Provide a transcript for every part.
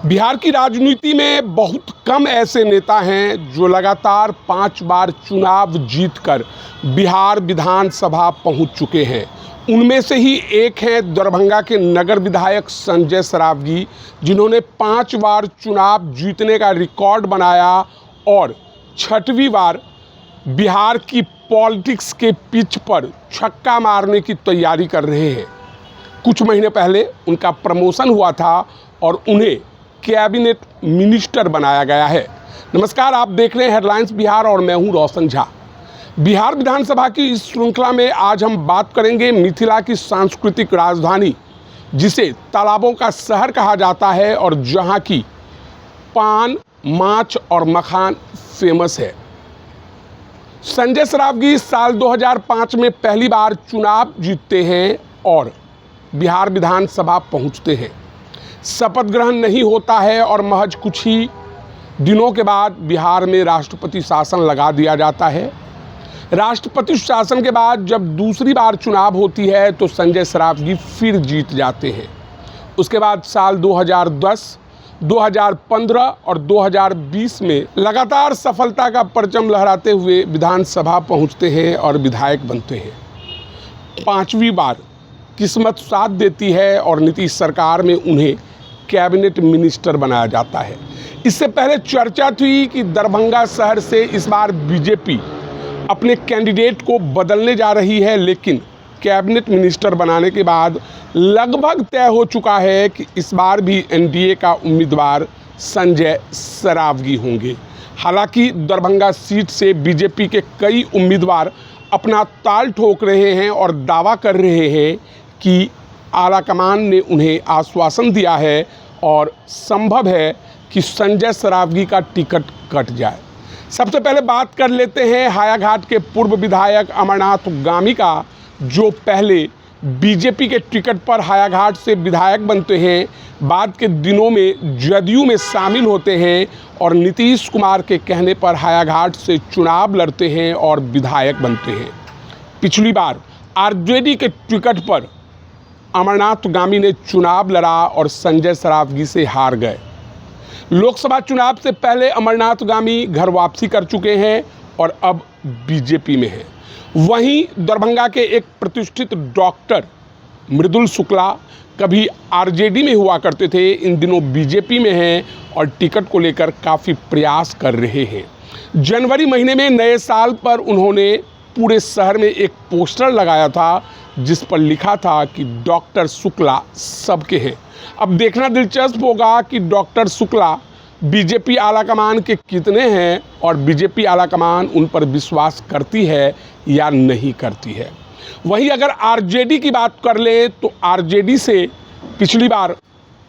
बिहार की राजनीति में बहुत कम ऐसे नेता हैं जो लगातार 5 बार चुनाव जीतकर बिहार विधानसभा पहुंच चुके हैं। उनमें से ही एक हैं दरभंगा के नगर विधायक संजय सरावगी, जिन्होंने 5 बार चुनाव जीतने का रिकॉर्ड बनाया और 6वीं बार बिहार की पॉलिटिक्स के पिच पर छक्का मारने की तैयारी कर रहे हैं। कुछ महीने पहले उनका प्रमोशन हुआ था और उन्हें कैबिनेट मिनिस्टर बनाया गया है। नमस्कार, आप देख रहे हैं हेडलाइंस बिहार और मैं हूं रोशन झा। बिहार विधानसभा की इस श्रृंखला में आज हम बात करेंगे मिथिला की सांस्कृतिक राजधानी, जिसे तालाबों का शहर कहा जाता है और जहां की पान, माछ और मखान फेमस है। संजय सरावगी साल 2005 में पहली बार चुनाव जीतते हैं और बिहार विधानसभा पहुंचते हैं। शपथ ग्रहण नहीं होता है और महज कुछ ही दिनों के बाद बिहार में राष्ट्रपति शासन लगा दिया जाता है। राष्ट्रपति शासन के बाद जब दूसरी बार चुनाव होती है तो संजय सरावगी फिर जीत जाते हैं। उसके बाद साल 2010, 2015 और 2020 में लगातार सफलता का परचम लहराते हुए विधानसभा पहुंचते हैं और विधायक बनते हैं। 5वीं बार किस्मत साथ देती है और नीतीश सरकार में उन्हें कैबिनेट मिनिस्टर बनाया जाता है। इससे पहले चर्चा थी कि दरभंगा शहर से इस बार बीजेपी अपने कैंडिडेट को बदलने जा रही है, लेकिन कैबिनेट मिनिस्टर बनाने के बाद लगभग तय हो चुका है कि इस बार भी एनडीए का उम्मीदवार संजय सरावगी होंगे। हालांकि दरभंगा सीट से बीजेपी के कई उम्मीदवार अपना ताल ठोक रहे हैं और दावा कर रहे हैं कि आलाकमान ने उन्हें आश्वासन दिया है और संभव है कि संजय सरावगी का टिकट कट जाए। सबसे पहले बात कर लेते हैं हायाघाट के पूर्व विधायक अमरनाथ गामी का, जो पहले बीजेपी के टिकट पर हायाघाट से विधायक बनते हैं, बाद के दिनों में जदयू में शामिल होते हैं और नीतीश कुमार के कहने पर हायाघाट से चुनाव लड़ते हैं और विधायक बनते हैं। पिछली बार आरजेडी के टिकट पर अमरनाथ गामी ने चुनाव लड़ा और संजय सरावगी से हार गए। लोकसभा चुनाव से पहले अमरनाथ गामी घर वापसी कर चुके हैं और अब बीजेपी में हैं। वहीं दरभंगा के एक प्रतिष्ठित डॉक्टर मृदुल शुक्ला कभी आरजेडी में हुआ करते थे, इन दिनों बीजेपी में हैं और टिकट को लेकर काफ़ी प्रयास कर रहे हैं। जनवरी महीने में नए साल पर उन्होंने पूरे शहर में एक पोस्टर लगाया था जिस पर लिखा था कि डॉक्टर शुक्ला सबके हैं। अब देखना दिलचस्प होगा कि डॉक्टर शुक्ला बीजेपी आलाकमान के कितने हैं और बीजेपी आलाकमान उन पर विश्वास करती है या नहीं करती है। वहीं अगर आरजेडी की बात कर ले तो आरजेडी से पिछली बार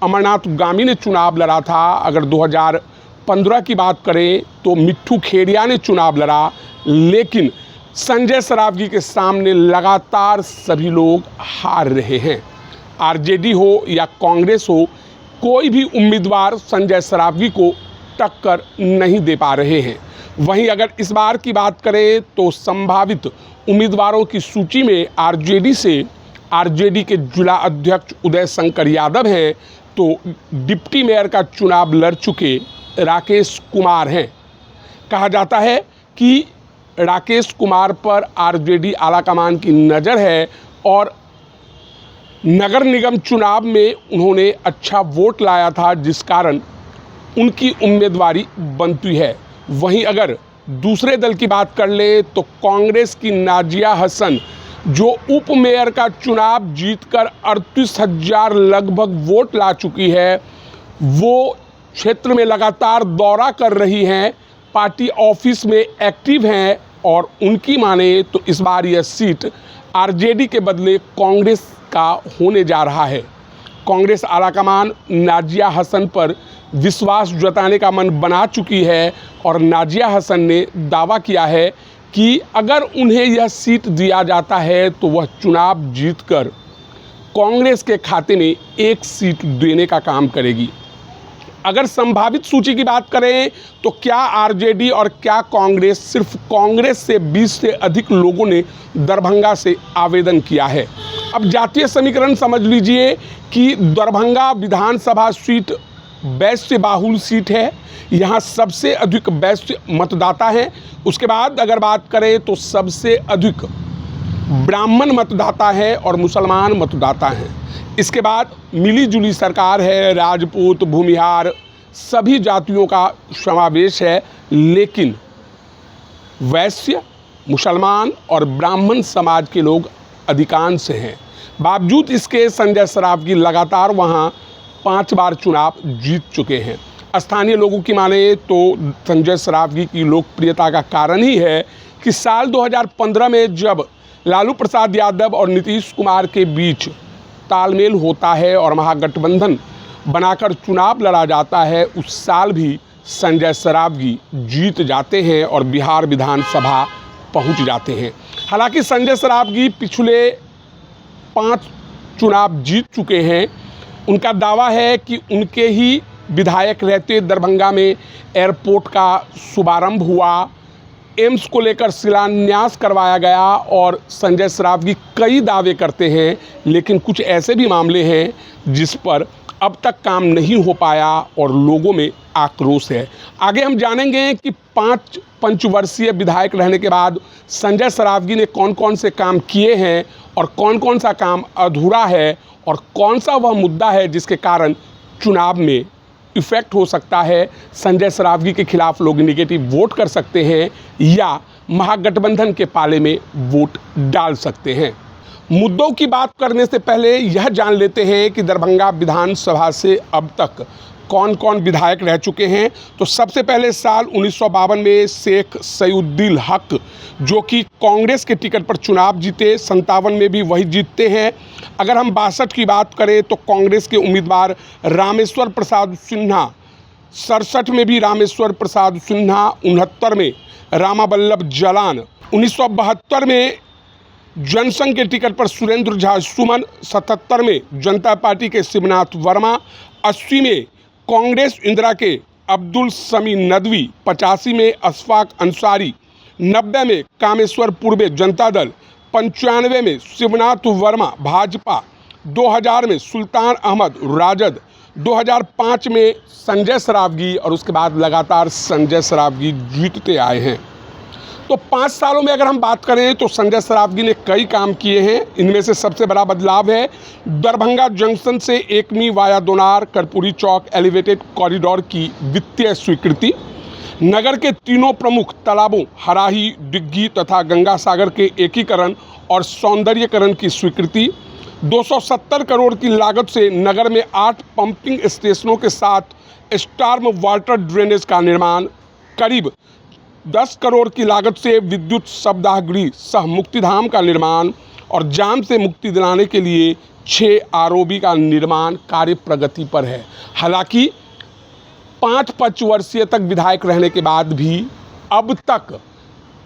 अमरनाथ गामी ने चुनाव लड़ा था। अगर 2015 की बात करें तो मिट्ठू खेड़िया ने चुनाव लड़ा, लेकिन संजय सरावगी के सामने लगातार सभी लोग हार रहे हैं। आरजेडी हो या कांग्रेस हो, कोई भी उम्मीदवार संजय सरावगी को टक्कर नहीं दे पा रहे हैं। वहीं अगर इस बार की बात करें तो संभावित उम्मीदवारों की सूची में आरजेडी से आरजेडी के जिला अध्यक्ष उदय शंकर यादव हैं, तो डिप्टी मेयर का चुनाव लड़ चुके राकेश कुमार हैं। कहा जाता है कि राकेश कुमार पर आरजेडी आलाकमान की नज़र है और नगर निगम चुनाव में उन्होंने अच्छा वोट लाया था, जिस कारण उनकी उम्मीदवारी बनती है। वहीं अगर दूसरे दल की बात कर ले तो कांग्रेस की नाजिया हसन, जो उप मेयर का चुनाव जीतकर 38,000 लगभग वोट ला चुकी है, वो क्षेत्र में लगातार दौरा कर रही हैं, पार्टी ऑफिस में एक्टिव हैं और उनकी माने तो इस बार यह सीट आरजेडी के बदले कांग्रेस का होने जा रहा है। कांग्रेस आलाकमान नाजिया हसन पर विश्वास जताने का मन बना चुकी है और नाजिया हसन ने दावा किया है कि अगर उन्हें यह सीट दिया जाता है तो वह चुनाव जीतकर कांग्रेस के खाते में एक सीट देने का काम करेगी। अगर संभावित सूची की बात करें तो क्या आरजेडी और क्या कांग्रेस, सिर्फ कांग्रेस से 20 से अधिक लोगों ने दरभंगा से आवेदन किया है। अब जातीय समीकरण समझ लीजिए कि दरभंगा विधानसभा सीट वैश्य बाहुल सीट है, यहाँ सबसे अधिक वैश्य मतदाता हैं। उसके बाद अगर बात करें तो सबसे अधिक ब्राह्मण मतदाता है और मुसलमान मतदाता हैं। इसके बाद मिली जुली सरकार है, राजपूत, भूमिहार सभी जातियों का समावेश है, लेकिन वैश्य, मुसलमान और ब्राह्मण समाज के लोग अधिकांश हैं। बावजूद इसके संजय सरावगी लगातार वहाँ 5 बार चुनाव जीत चुके हैं। स्थानीय लोगों की माने तो संजय सरावगी की लोकप्रियता का कारण ही है कि साल 2015 में जब लालू प्रसाद यादव और नीतीश कुमार के बीच तालमेल होता है और महागठबंधन बनाकर चुनाव लड़ा जाता है, उस साल भी संजय सरावगी जीत जाते हैं और बिहार विधानसभा पहुंच जाते हैं। हालांकि संजय सरावगी पिछले 5 चुनाव जीत चुके हैं। उनका दावा है कि उनके ही विधायक रहते दरभंगा में एयरपोर्ट का शुभारंभ हुआ, एम्स को लेकर शिलान्यास करवाया गया और संजय सरावगी कई दावे करते हैं, लेकिन कुछ ऐसे भी मामले हैं जिस पर अब तक काम नहीं हो पाया और लोगों में आक्रोश है। आगे हम जानेंगे कि 5 पंचवर्षीय विधायक रहने के बाद संजय सरावगी ने कौन कौन से काम किए हैं और कौन कौन सा काम अधूरा है और कौन सा वह मुद्दा है जिसके कारण चुनाव में इफ़ेक्ट हो सकता है, संजय सरावगी के खिलाफ लोग नेगेटिव वोट कर सकते हैं या महागठबंधन के पाले में वोट डाल सकते हैं। मुद्दों की बात करने से पहले यह जान लेते हैं कि दरभंगा विधानसभा से अब तक कौन कौन विधायक रह चुके हैं। तो सबसे पहले साल 1952 में शेख सईउद्दीन हक जो कि कांग्रेस के टिकट पर चुनाव जीते, 57 में भी वही जीतते हैं। अगर हम 62 की बात करें तो कांग्रेस के उम्मीदवार रामेश्वर प्रसाद सिन्हा, 67 में भी रामेश्वर प्रसाद सिन्हा, 69 में रामाबल्लभ जलान, 1972 में जनसंघ के टिकट पर सुरेंद्र झा सुमन, 77 में जनता पार्टी के शिवनाथ वर्मा, 80 में कांग्रेस इंदिरा के अब्दुल समी नदवी, 85 में अशफाक अंसारी, 90 में कामेश्वर पूर्वे जनता दल, 95 में शिवनाथ वर्मा भाजपा, 2000 में सुल्तान अहमद राजद, 2005 में संजय सरावगी और उसके बाद लगातार संजय सरावगी जीतते आए हैं। तो 5 सालों में अगर हम बात करें तो संजय सरावगी ने कई काम किए हैं। इनमें से सबसे बड़ा बदलाव है दरभंगा जंक्शन से एकमी वाया दोनार कर्पूरी चौक एलिवेटेड कॉरिडोर की वित्तीय स्वीकृति, नगर के तीनों प्रमुख तालाबों हराही, डिग्गी तथा गंगा सागर के एकीकरण और सौंदर्यीकरण की स्वीकृति, 270 करोड़ की लागत से नगर में 8 पंपिंग स्टेशनों के साथ स्टॉर्म वाटर ड्रेनेज का निर्माण, करीब 10 करोड़ की लागत से विद्युत शवदाह सह मुक्तिधाम का निर्माण और जाम से मुक्ति दिलाने के लिए 6 आरओबी का निर्माण कार्य प्रगति पर है। हालांकि 5 पंचवर्षीय तक विधायक रहने के बाद भी अब तक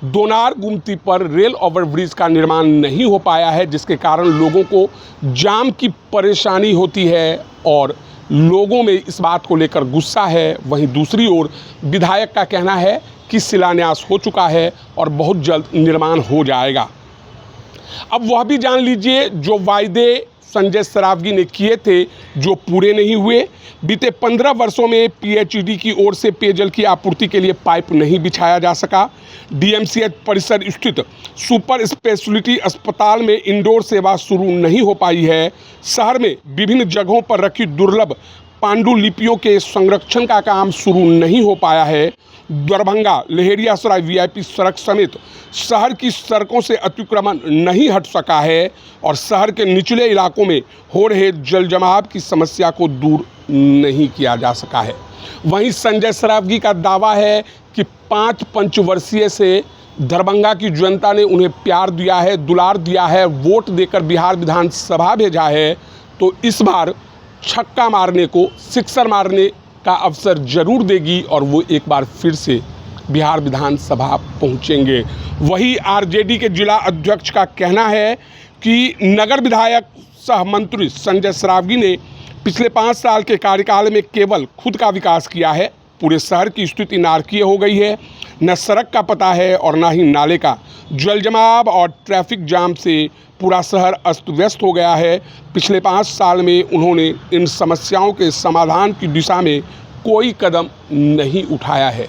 दोनार गुमती पर रेल ओवरब्रिज का निर्माण नहीं हो पाया है, जिसके कारण लोगों को जाम की परेशानी होती है और लोगों में इस बात को लेकर गुस्सा है। वहीं दूसरी ओर विधायक का कहना है कि शिलान्यास हो चुका है और बहुत जल्द निर्माण हो जाएगा। अब वह भी जान लीजिए जो वायदे संजय सरावगी ने किए थे जो पूरे नहीं हुए। बीते 15 वर्षों में पीएचईडी की ओर से पेयजल की आपूर्ति के लिए पाइप नहीं बिछाया जा सका। डीएमसीएच परिसर स्थित सुपर स्पेशलिटी अस्पताल में इंडोर सेवा शुरू नहीं हो पाई है। शहर में विभिन्न जगहों पर रखी दुर्लभ पांडुलिपियों के संरक्षण का काम शुरू नहीं हो पाया है। दरभंगा लहेरियासराय वीआईपी सड़क समेत शहर की सड़कों से अतिक्रमण नहीं हट सका है और शहर के निचले इलाकों में हो रहे जल जमाव की समस्या को दूर नहीं किया जा सका है। वहीं संजय सरावगी का दावा है कि 5 पंचवर्षीय से दरभंगा की जनता ने उन्हें प्यार दिया है, दुलार दिया है, वोट देकर बिहार विधानसभा भेजा है, तो इस बार छक्का मारने को, सिक्सर मारने का अवसर जरूर देगी और वो एक बार फिर से बिहार विधानसभा पहुंचेंगे। वही आरजेडी के जिला अध्यक्ष का कहना है कि नगर विधायक सह मंत्री संजय सरावगी ने पिछले 5 साल के कार्यकाल में केवल खुद का विकास किया है, पूरे शहर की स्थिति नारकीय हो गई है। न सड़क का पता है और न ही नाले का। जल जमाव और ट्रैफिक जाम से पूरा शहर अस्त व्यस्त हो गया है। पिछले 5 साल में उन्होंने इन समस्याओं के समाधान की दिशा में कोई कदम नहीं उठाया है।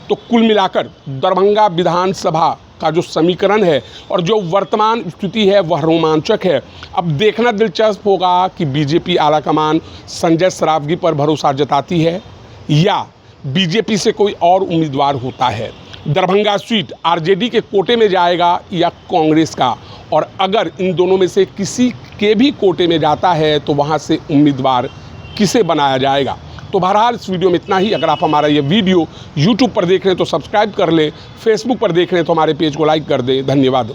तो कुल मिलाकर दरभंगा विधानसभा का जो समीकरण है और जो वर्तमान स्थिति है वह रोमांचक है। अब देखना दिलचस्प होगा कि बीजेपी आलाकमान संजय सरावगी पर भरोसा जताती है या बीजेपी से कोई और उम्मीदवार होता है। दरभंगा सीट आरजेडी के कोटे में जाएगा या कांग्रेस का, और अगर इन दोनों में से किसी के भी कोटे में जाता है तो वहां से उम्मीदवार किसे बनाया जाएगा। तो बहरहाल इस वीडियो में इतना ही। अगर आप हमारा ये वीडियो यूट्यूब पर देख रहे हैं तो सब्सक्राइब कर लें, फेसबुक पर देख रहे हैं तो हमारे पेज को लाइक कर दें। धन्यवाद।